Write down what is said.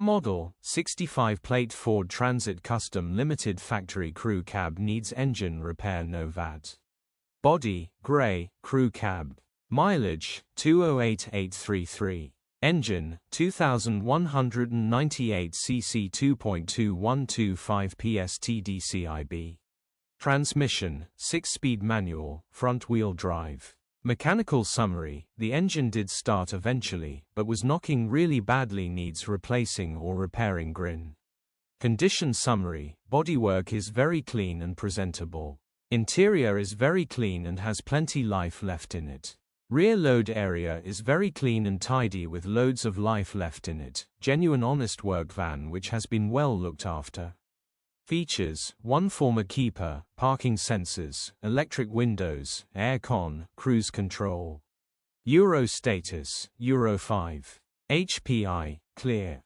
Model, 65 plate Ford Transit Custom Limited Factory Crew Cab needs engine repair No Vat. Body, grey, crew cab. Mileage, 208,833. Engine, 2198 cc 2.2125 PS TDCI-B. Transmission, 6-speed manual, front-wheel drive. Mechanical summary: the engine did start eventually, but was knocking really badly, needs replacing or repairing grin. Condition summary: bodywork is very clean and presentable. Interior is very clean and has plenty life left in it. Rear load area is very clean and tidy with loads of life left in it. Genuine honest work van which has been well looked after. Features: 1 former keeper, parking sensors, electric windows, air-con, cruise control. Euro status, Euro 5. HPI, clear.